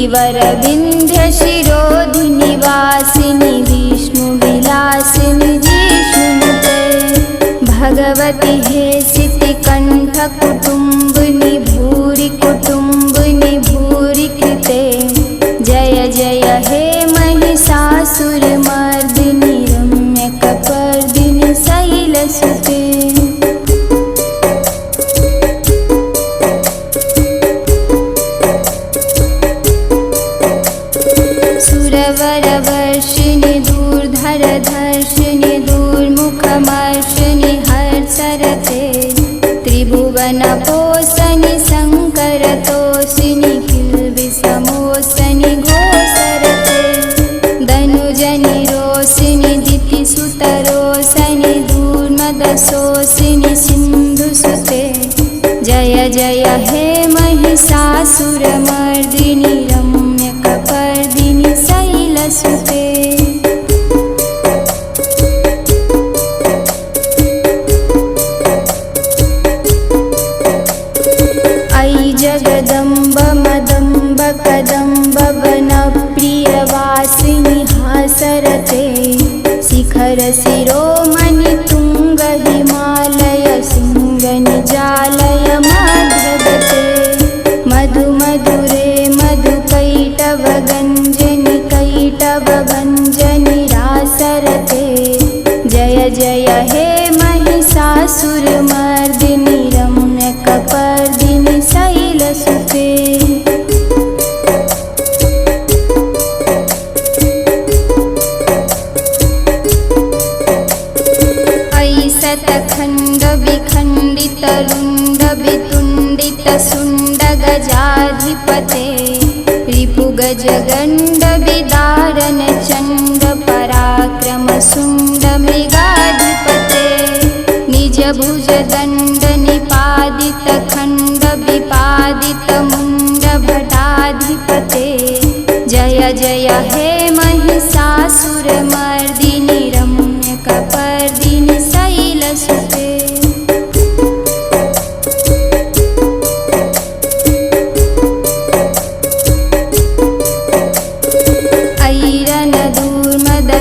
गिरिवरविन्ध्यशिरोधिनिवासिनि विष्णुविलासिनि जिष्णुनुते भगवति हे सितिकण्ठकुटुम्बिनि भूरि कुटुम्बिनि भूरि कृते जय जय हे महिषासुरमर्दिनि रम्यकपर्दिनि शैलसुते। सुरवरवर्षिणि दूर्धरधर्षिणि दूर्मुखमर्षिणि हर्षरते त्रिभुवनपोषणि शङ्करतोषिणि किल्बिषमोषणि घोषरते धनुजनि रोषिणि दितिसुतरोषिणि दूर्मदशोषिणि सिन्धुसुते जय जय हे महिषासुरमर्दिनि रम्यकपर्दिनि शैलसुते। अयि जगदम्ब मदम्ब कदम्ब वनप्रियवासिनि हासरते शिखर शिरोमणि तुंग हिमालय सिंहनिजालय मध्यगते मधु मधुरे मधुकैटवगञ्जनि कैटवभञ्जनि रासरते जय जय हे महिषासुरमर्दिनि रम्यकपर्दिनि शैलसुते। अयि शतखण्ड विखण्डित रुण्ड वितुण्डित शुण्ड गजाधिपते रिपुगजगण्ड विदारण चण्ड पराक्रम शुण्ड मृगाधिपते निज भुज दण्ड निपादित खण्ड विपादित मुण्ड भटाधिपते जय जय हे महिषासुरमर्दिनि रम्यकपर्दिनि शैलसुते।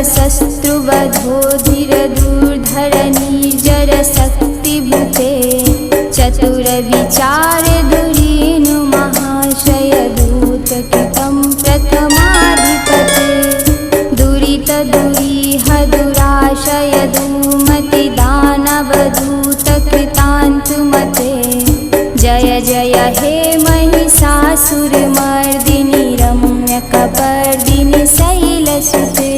शस्त्रुवधोधिर दूर्धर निर्जर शक्तिभूते चतुरविचार धुरीनु महाशय दूतकृतं प्रथमाधिपते दुरित दुरीह दुराशय धूमति दानवदूत कृतान्तुमते जय जय हे महिषासुरमर्दिनि रम्यकपर्दिनि शैलसुते।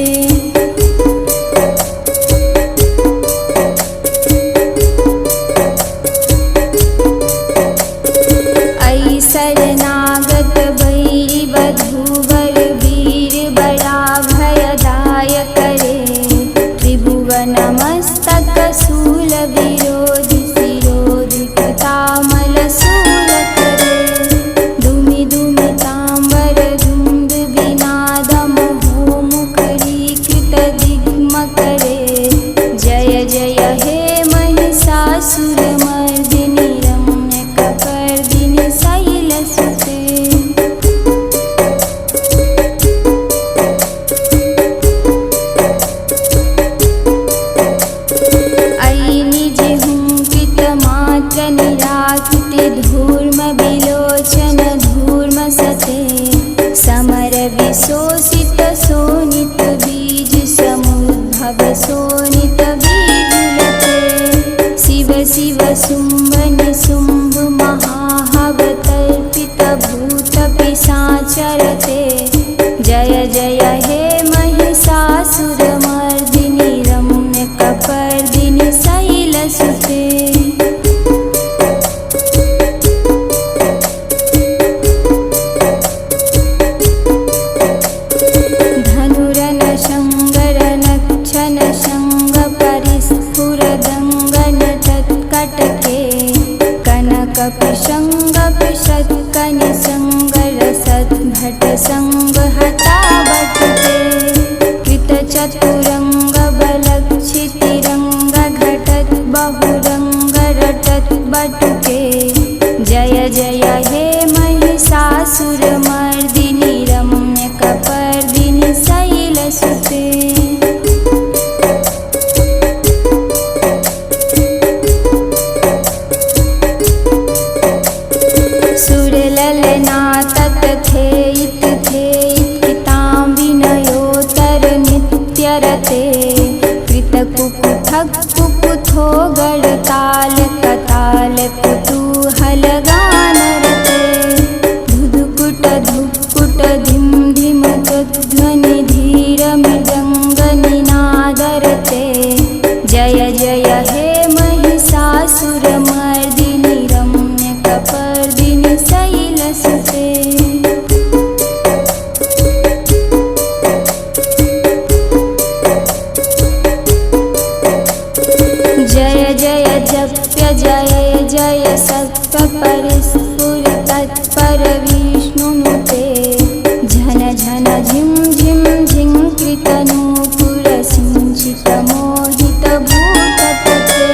शरणागत भैरी वधूवर वीर बड़ा भयदायक रे त्रिभुवन मस्तक शूल विरोधि शिरोधि कृतामल शूल करे धूमि धूमि ताम्बर धुंद विनादम होमुखरीकृत दिग्म करे जय जय हे महिषासुरमर्दिनि रम्यकपर्दिनि शैलसुते। ललना तत्थेयित थेयितां विनयोतर नित्यरते कृतकुकुथक कुकुथो गडताल कताल कुतूहलगानरते धुधुकुट धुक्कुट धिम धिम तद्ध्वनि धीर मृदङ्गनिनादरते जय जय हे महिषासुरमर्दिनि रम्यकपर्दिनि शैलसुते जय जय जप्य जय जय सत्त्वपरिस्फुर तत्पर विष्णुनुते झन झन झिं झिं झिंकृतनूपुर सिञ्चित मोहित भूततटे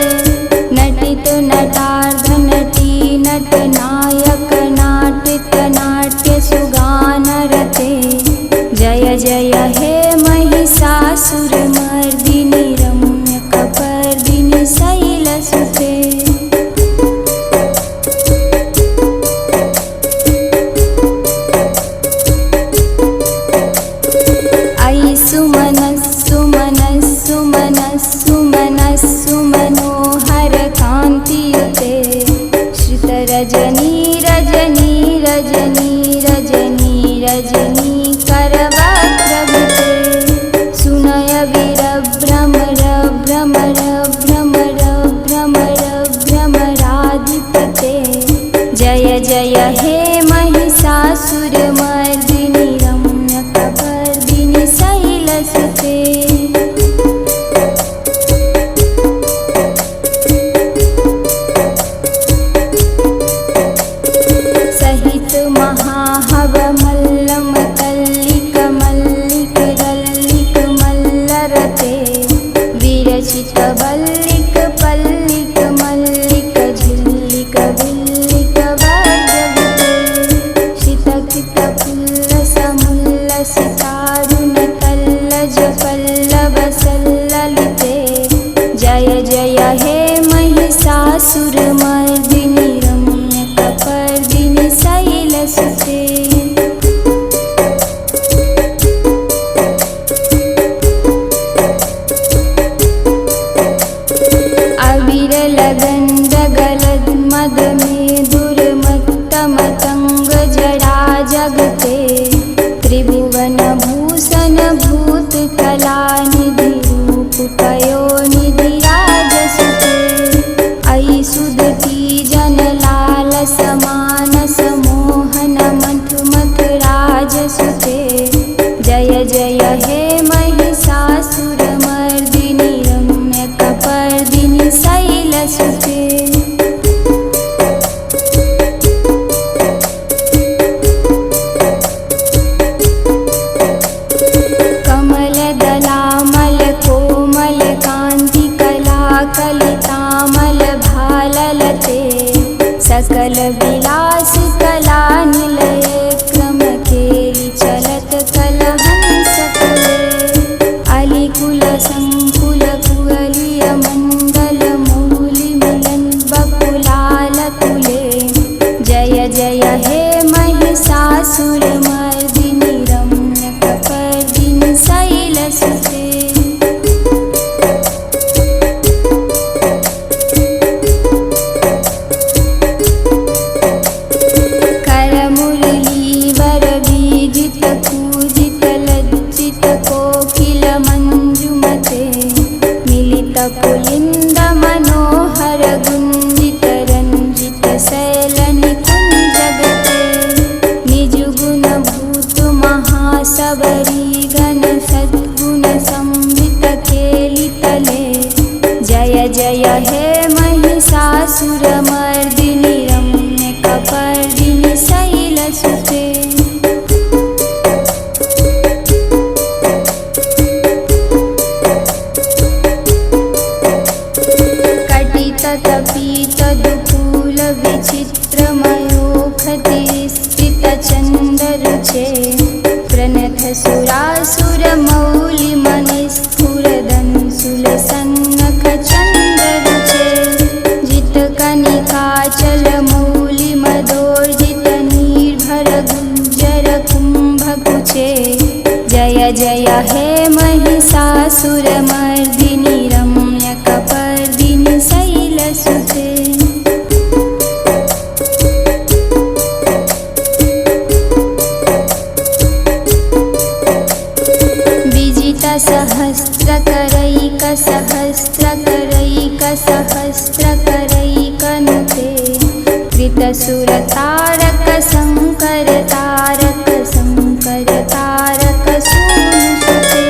नटित नटार्ध नटी नटनायक नाट्यत नाट्य सुगानरते जय जय हे महिषासुरमर्दिनि रम्यकपर्दिनि शैलसुते सुमनोहर कान्तियुते श्रितरजनी रजनी रजनी रजनी रजनी करवक्त्रवृते सुनय वीरभ्रमर भ्रमर भ्रमर भ्रमर भ्रमराधिपते जय जय हे महिषासुरमर्दिनि रम्यकपर्दिनि शैलसुते विरचित वल्लिक पल्लिक मल्लिक झिल्लिक विल्लिक वर्गवते शितकित पुल्लसमुल्लसितारुण कल्लज पल्लव सल्ललिते जय जय हे महिषासुरमर्दिनि रम्यकपर्दिनि शैलसुते लगन्धगलद्मद मेदुर्मत्तमतङ्ग जडा जगते त्रिभुवनभूषण भूतकलानिधि रूपपयोनिधि राजसुते अयि सुदती जनलालस मानस मोहन मथुमथ राजसुते जय जय हे महिषासुरमर्दिनि रम्यकपर्दिनि शैलसुते कमलदलामल कोमल कान्तिकला कलितामल भाललते सकल विलास कला निलये क्रम केलि चलत कलहंसकुले अलिकुल संकुल कुवलीय मंडल मौलि मिलन बकुलालतुले जय जय हे महिषासुरमर्दिनि रम्यकपर्दिनि शैलसुते करमुरलीवर बीजित पूजित लज्जित कोकिल मंजुमते मिलित पुलिंद मनोहर गुंजित रंजित शैल निकुंजगते निजुगुण धर गुज्जर कुम्भकुचे जय जय हे महिषासुरमर्दिनि रम्यकपर्दिनि शैलसुते सहस्रकरैकसहस्रकरैकसहस्रकरैकनुते कृतसुरतारक शङ्कर तारक शङ्कर तारक सूनुसुते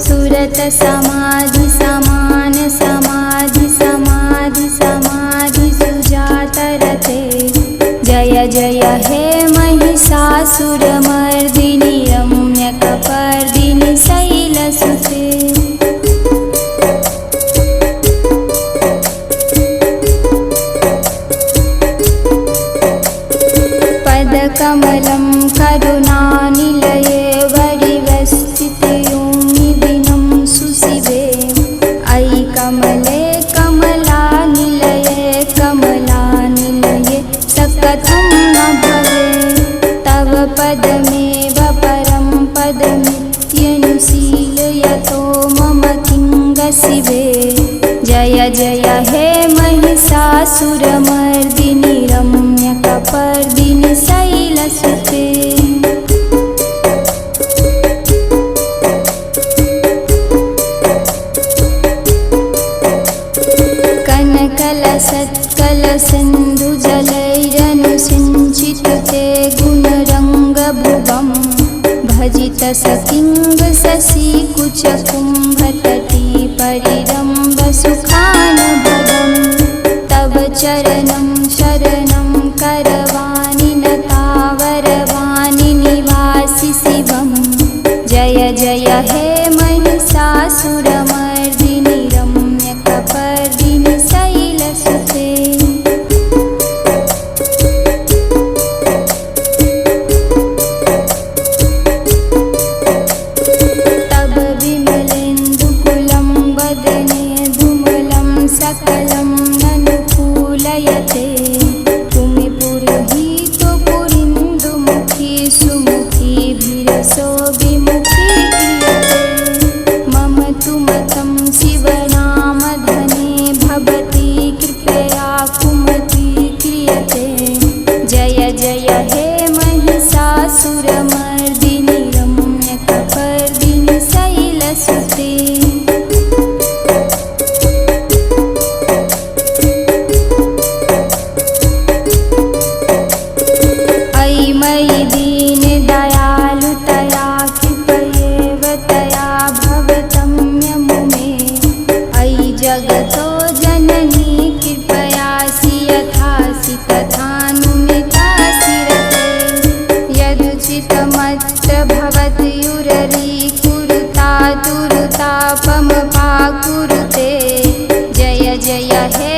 सुरत समाधि समान समाधि समाधि समाधि सुजातरते जय जय हे महिषासुरमर्दिनि रम्यकपर्दिनि शैलसुते पदकमलं करुणानिलये वरिवस्थिते योनिदिनं सुशिवे अयि कमले कमलानिलये कमलानिलये सकथं न भवे तव पदमेव परं पदमित्यनुशीलयतो मम किङ्गशिवे जय जय हे महिषासुरमर्दिनि रम्यकपर्दिनि शैलसुते कनकलसत्कलसिन्धुजलैरनुसिञ्चितुते गुणरङ्गभुवं भजित सकिङ्ग शशिकुचकुम्भतटी परिरम्भसुखानुभवं तव चरणं शरणं करवाणि नतावरवाणि निवासि शिवं जय जय हे महिषासुरमर्दिनि रम्यकपर्दिनि शैलसुते तव विमलेन्दुकुलं वदने धुमलं सकलं ननुकूलयते तुमि पुरुहितो पुरिन्दुमुखी सुमुखी भिरसो विमुखी क्रियते मम तु मतं शिवनामधने भवती कृपया कुमती क्रियते जय जय हे महिषासुरमर्दिनि रम्यकपर्दिनि शैलसुते अयि मयि दीनदयालुतया कृपयेव तया भवतम्यमुमे अयि जगतो जननी कृपयासि यथासि तथानुमितासि रते यदुचितमत्र भवत्युररी कुरुता तुरुतापमपाकुरुते जय जय हे